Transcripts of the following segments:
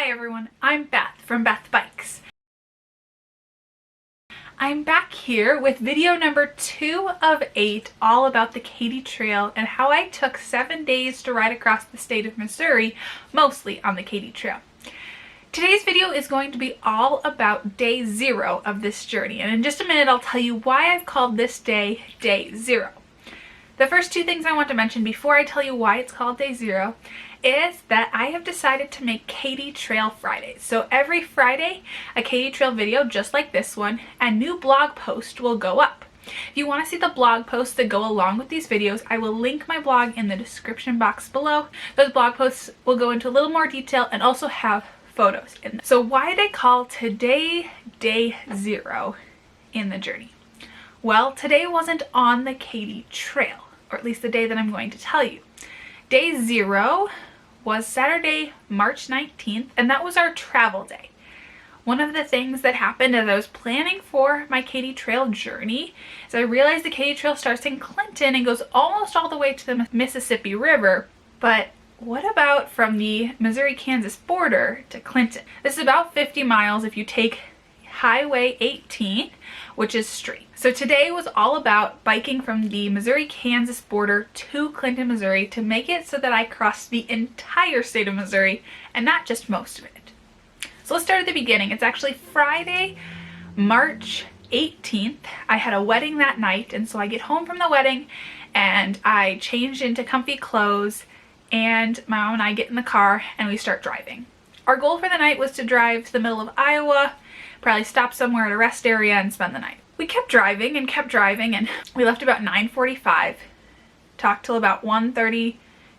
Hi everyone, I'm Beth from Beth Bikes. I'm back here with video number 2 of 8, all about the Katy Trail and how I took 7 days to ride across the state of Missouri, mostly on the Katy Trail. Today's video is going to be all about day 0 of this journey, and in just a minute I'll tell you why I've called this day, Day 0. The first 2 things I want to mention before I tell you why it's called Day 0 is that I have decided to make Katy Trail Fridays. So every Friday, a Katy Trail video just like this one, and new blog post will go up. If you want to see the blog posts that go along with these videos, I will link my blog in the description box below. Those blog posts will go into a little more detail and also have photos in them. So why did I call today Day 0 in the journey? Well, today wasn't on the Katy Trail, or at least the day that I'm going to tell you. Day 0 was Saturday, March 19th, and that was our travel day. One of the things that happened as I was planning for my Katy Trail journey is I realized the Katy Trail starts in Clinton and goes almost all the way to the Mississippi River, but what about from the Missouri-Kansas border to Clinton? This is about 50 miles if you take Highway 18, which is straight. So today was all about biking from the Missouri-Kansas border to Clinton, Missouri to make it so that I crossed the entire state of Missouri and not just most of it. So let's start at the beginning. It's actually Friday, March 18th. I had a wedding that night, and so I get home from the wedding and I changed into comfy clothes, and my mom and I get in the car and we start driving. Our goal for the night was to drive to the middle of Iowa, probably stop somewhere at a rest area and spend the night. We kept driving and we left about 9:45, talked till about 1:30,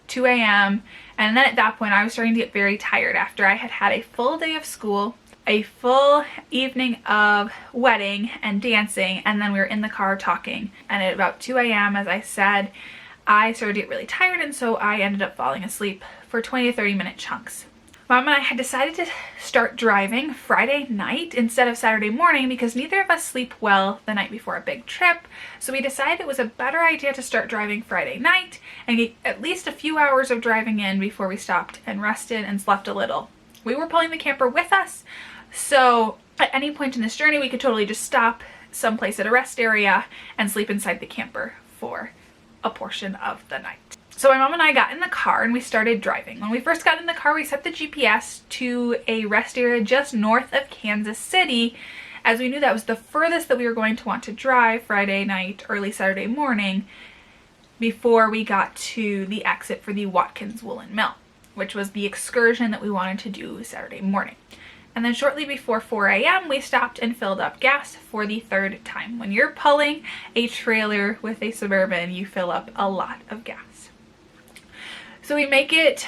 2 a.m. And then at that point I was starting to get very tired after I had had a full day of school, a full evening of wedding and dancing, and then we were in the car talking. And at about 2 a.m., as I said, I started to get really tired, and so I ended up falling asleep for 20 to 30 minute chunks. Mom and I had decided to start driving Friday night instead of Saturday morning because neither of us sleep well the night before a big trip. So we decided it was a better idea to start driving Friday night and get at least a few hours of driving in before we stopped and rested and slept a little. We were pulling the camper with us, so at any point in this journey we could totally just stop someplace at a rest area and sleep inside the camper for a portion of the night. So my mom and I got in the car and we started driving. When we first got in the car, we set the GPS to a rest area just north of Kansas City, as we knew that was the furthest that we were going to want to drive Friday night, early Saturday morning, before we got to the exit for the Watkins Woolen mill, which was the excursion that we wanted to do Saturday morning. And then shortly before 4 a.m. we stopped and filled up gas for the 3rd time. When you're pulling a trailer with a Suburban, you fill up a lot of gas. So we make it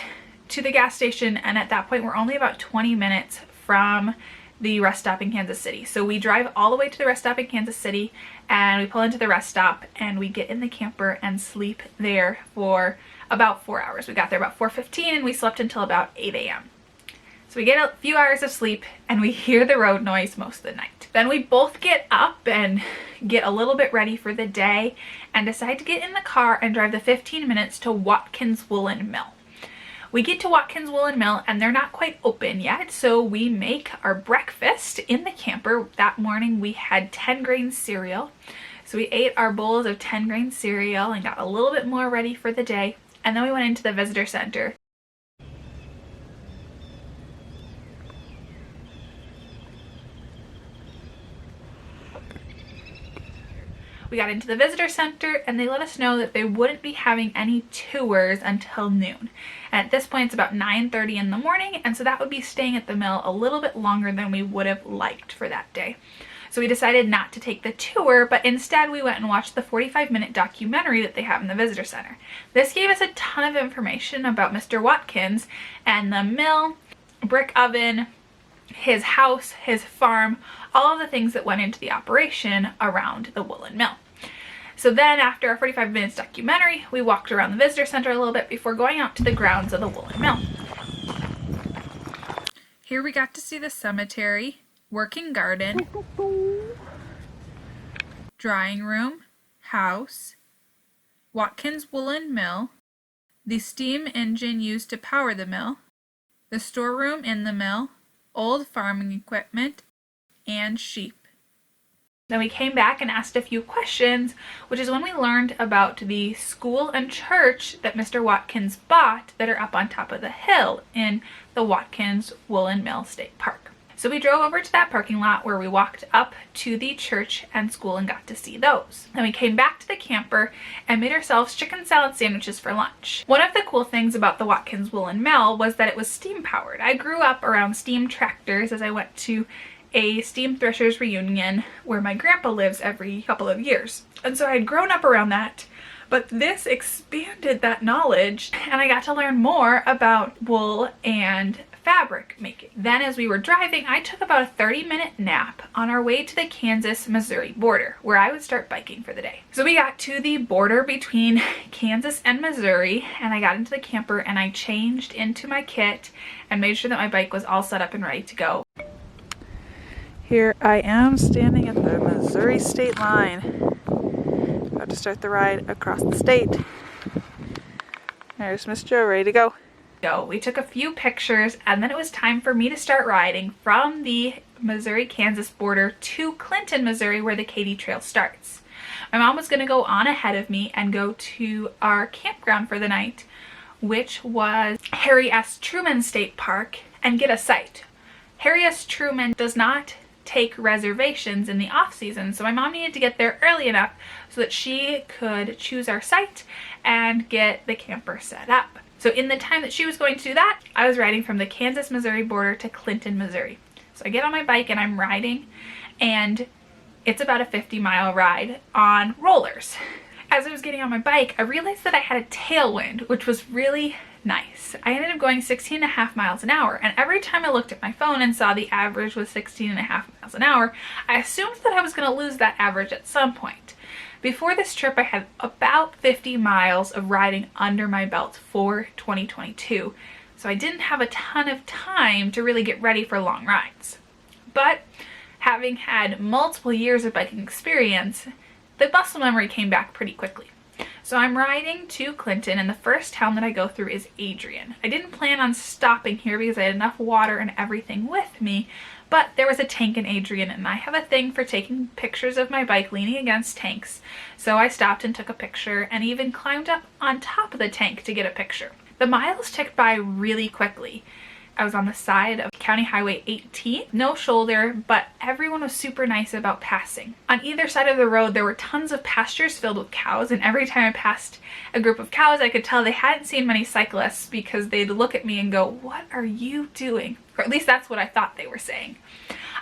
to the gas station, and at that point we're only about 20 minutes from the rest stop in Kansas City. So we drive all the way to the rest stop in Kansas City and we pull into the rest stop and we get in the camper and sleep there for about 4 hours. We got there about 4:15 and we slept until about 8 a.m. So we get a few hours of sleep and we hear the road noise most of the night. Then we both get up and get a little bit ready for the day and decide to get in the car and drive the 15 minutes to Watkins Woolen Mill. We get to Watkins Woolen Mill and they're not quite open yet, so we make our breakfast in the camper. That morning we had 10 grain cereal. So we ate our bowls of 10 grain cereal and got a little bit more ready for the day, and then we went into the visitor center. We got into the visitor center and they let us know that they wouldn't be having any tours until noon. And at this point it's about 9:30 in the morning, and so that would be staying at the mill a little bit longer than we would have liked for that day. So we decided not to take the tour, but instead we went and watched the 45-minute documentary that they have in the visitor center. This gave us a ton of information about Mr. Watkins and the mill, brick oven, his house, his farm, all of the things that went into the operation around the Woolen mill. So then after our 45 minutes documentary, we walked around the visitor center a little bit before going out to the grounds of the Woolen mill. Here we got to see the cemetery, working garden, drying room, house, Watkins Woolen mill, the steam engine used to power the mill, the storeroom in the mill, old farming equipment, and sheep. Then we came back and asked a few questions, which is when we learned about the school and church that Mr. Watkins bought that are up on top of the hill in the Watkins Woolen Mill State Park. So we drove over to that parking lot where we walked up to the church and school and got to see those. Then we came back to the camper and made ourselves chicken salad sandwiches for lunch. One of the cool things about the Watkins Woolen Mill was that it was steam powered. I grew up around steam tractors as I went to a steam threshers reunion where my grandpa lives every couple of years. And so I had grown up around that, but this expanded that knowledge and I got to learn more about wool and fabric making. Then as we were driving, I took about a 30-minute nap on our way to the Kansas-Missouri border where I would start biking for the day. So we got to the border between Kansas and Missouri and I got into the camper and I changed into my kit and made sure that my bike was all set up and ready to go. Here I am standing at the Missouri state line. About to start the ride across the state. There's Miss Joe ready to go. We took a few pictures and then it was time for me to start riding from the Missouri-Kansas border to Clinton, Missouri, where the Katy Trail starts. My mom was going to go on ahead of me and go to our campground for the night, which was Harry S. Truman State Park, and get a site. Harry S. Truman does not take reservations in the off season, so my mom needed to get there early enough so that she could choose our site and get the camper set up. So in the time that she was going to do that, I was riding from the Kansas-Missouri border to Clinton, Missouri. So I get on my bike and I'm riding, and it's about a 50-mile ride on rollers. As I was getting on my bike, I realized that I had a tailwind, which was really nice. I ended up going 16.5 miles an hour, and every time I looked at my phone and saw the average was 16.5 miles an hour, I assumed that I was going to lose that average at some point. Before this trip, I had about 50 miles of riding under my belt for 2022, so I didn't have a ton of time to really get ready for long rides. But having had multiple years of biking experience, the muscle memory came back pretty quickly. So I'm riding to Clinton, and the first town that I go through is Adrian. I didn't plan on stopping here because I had enough water and everything with me, but there was a tank in Adrian, and I have a thing for taking pictures of my bike leaning against tanks. So I stopped and took a picture and even climbed up on top of the tank to get a picture. The miles ticked by really quickly. I was on the side of County Highway 18, no shoulder, but everyone was super nice about passing. On either side of the road, there were tons of pastures filled with cows, and every time I passed a group of cows, I could tell they hadn't seen many cyclists because they'd look at me and go, "What are you doing?" Or at least that's what I thought they were saying.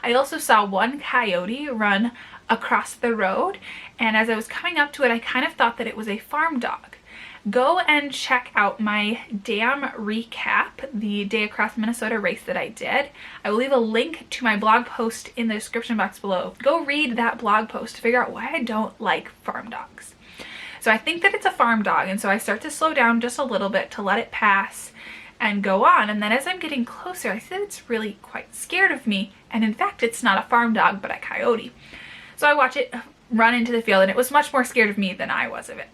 I also saw one coyote run across the road, and as I was coming up to it, I kind of thought that it was a farm dog. Go and check out my dam recap, the Day Across Minnesota race that I did. I will leave a link to my blog post in the description box below. Go read that blog post to figure out why I don't like farm dogs. So I think that it's a farm dog, and so I start to slow down just a little bit to let it pass and go on. And then as I'm getting closer, I see that it's really quite scared of me, and in fact it's not a farm dog but a coyote. So I watch it run into the field, and it was much more scared of me than I was of it.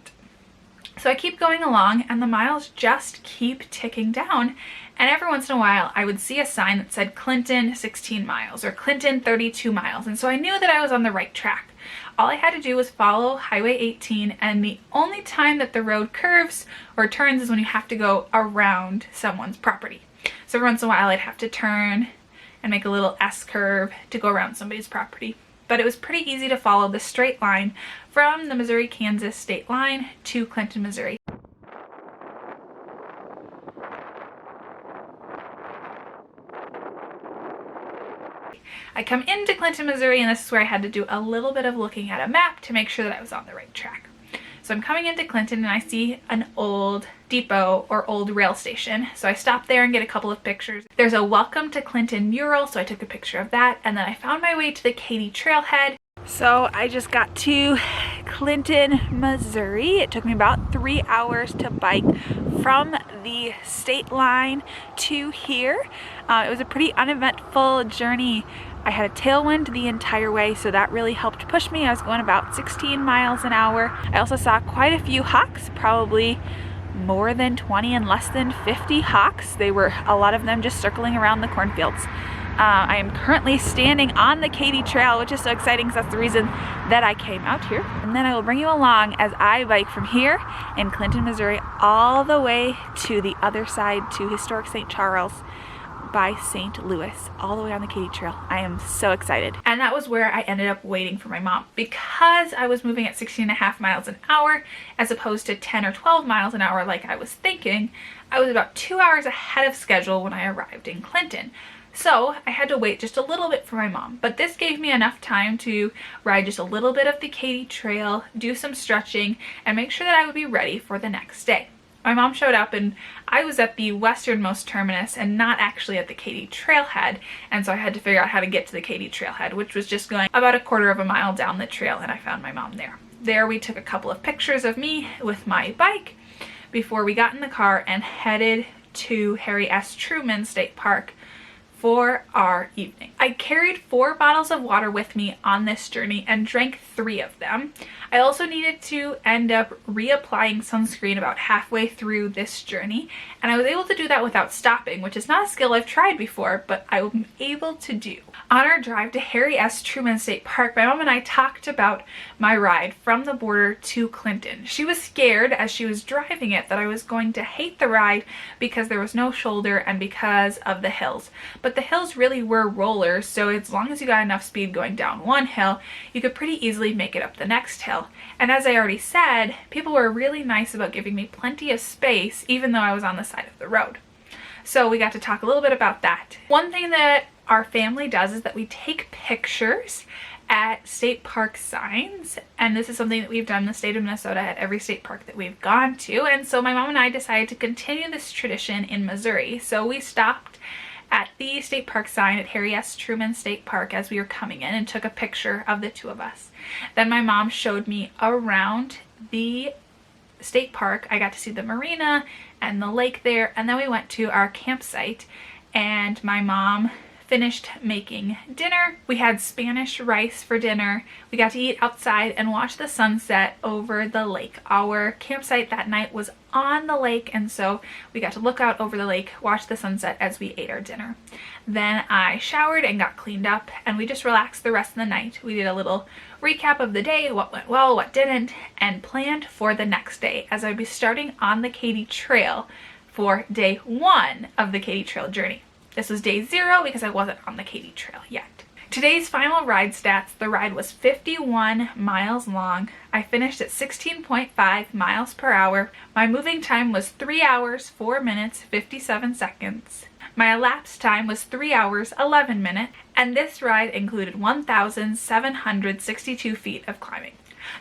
So I keep going along and the miles just keep ticking down, and every once in a while I would see a sign that said Clinton 16 miles or Clinton 32 miles, and so I knew that I was on the right track. All I had to do was follow Highway 18, and the only time that the road curves or turns is when you have to go around someone's property. So every once in a while I'd have to turn and make a little S curve to go around somebody's property. But it was pretty easy to follow the straight line from the Missouri-Kansas state line to Clinton, Missouri. I come into Clinton, Missouri, and this is where I had to do a little bit of looking at a map to make sure that I was on the right track. So I'm coming into Clinton and I see an old depot or old rail station. So I stop there and get a couple of pictures. There's a Welcome to Clinton mural, so I took a picture of that, and then I found my way to the Katy Trailhead. So I just got to Clinton, Missouri. It took me about 3 hours to bike from the state line to here. It was a pretty uneventful journey. I had a tailwind the entire way, so that really helped push me. I was going about 16 miles an hour. I also saw quite a few hawks, probably more than 20 and less than 50 hawks. They were, a lot of them just circling around the cornfields. I am currently standing on the Katy Trail, which is so exciting because that's the reason that I came out here. And then I will bring you along as I bike from here in Clinton, Missouri, all the way to the other side to historic St. Charles by St. Louis, all the way on the Katy Trail. I am so excited. And that was where I ended up waiting for my mom. Because I was moving at 16.5 miles an hour as opposed to 10 or 12 miles an hour like I was thinking, I was about 2 hours ahead of schedule when I arrived in Clinton. So I had to wait just a little bit for my mom, but this gave me enough time to ride just a little bit of the Katy Trail, do some stretching, and make sure that I would be ready for the next day. My mom showed up and I was at the westernmost terminus and not actually at the Katy Trailhead, and so I had to figure out how to get to the Katy Trailhead, which was just going about a quarter of a mile down the trail, and I found my mom there. There we took a couple of pictures of me with my bike before we got in the car and headed to Harry S. Truman State Park for our evening. I carried 4 bottles of water with me on this journey and drank 3 of them. I also needed to end up reapplying sunscreen about halfway through this journey, and I was able to do that without stopping, which is not a skill I've tried before, but I was able to do. On our drive to Harry S. Truman State Park, my mom and I talked about my ride from the border to Clinton. She was scared as she was driving it that I was going to hate the ride because there was no shoulder and because of the hills. But the hills really were rollers, so as long as you got enough speed going down one hill, you could pretty easily make it up the next hill. And as I already said, people were really nice about giving me plenty of space even though I was on the side of the road. So we got to talk a little bit about that. One thing that our family does is that we take pictures at state park signs, and this is something that we've done in the state of Minnesota at every state park that we've gone to, and so my mom and I decided to continue this tradition in Missouri. So we stopped at the state park sign at Harry S. Truman State Park as we were coming in and took a picture of the 2 of us. Then my mom showed me around the state park. I got to see the marina and the lake there, and then we went to our campsite and my mom finished making dinner. We had Spanish rice for dinner. We got to eat outside and watch the sunset over the lake. Our campsite that night was on the lake, and so we got to look out over the lake, watch the sunset as we ate our dinner. Then I showered and got cleaned up, and we just relaxed the rest of the night. We did a little recap of the day, what went well, what didn't, and planned for the next day as I'd be starting on the Katy Trail for day 1 of the Katy Trail journey. This was day 0 because I wasn't on the Katy Trail yet. Today's final ride stats: the ride was 51 miles long. I finished at 16.5 miles per hour. My moving time was 3 hours, 4 minutes, 57 seconds. My elapsed time was 3 hours, 11 minutes, and this ride included 1,762 feet of climbing.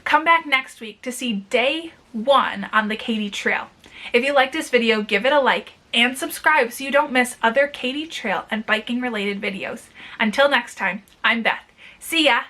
Come back next week to see day 1 on the Katy Trail. If you liked this video, give it a like and subscribe so you don't miss other Katy Trail and biking related videos. Until next time, I'm Beth. See ya!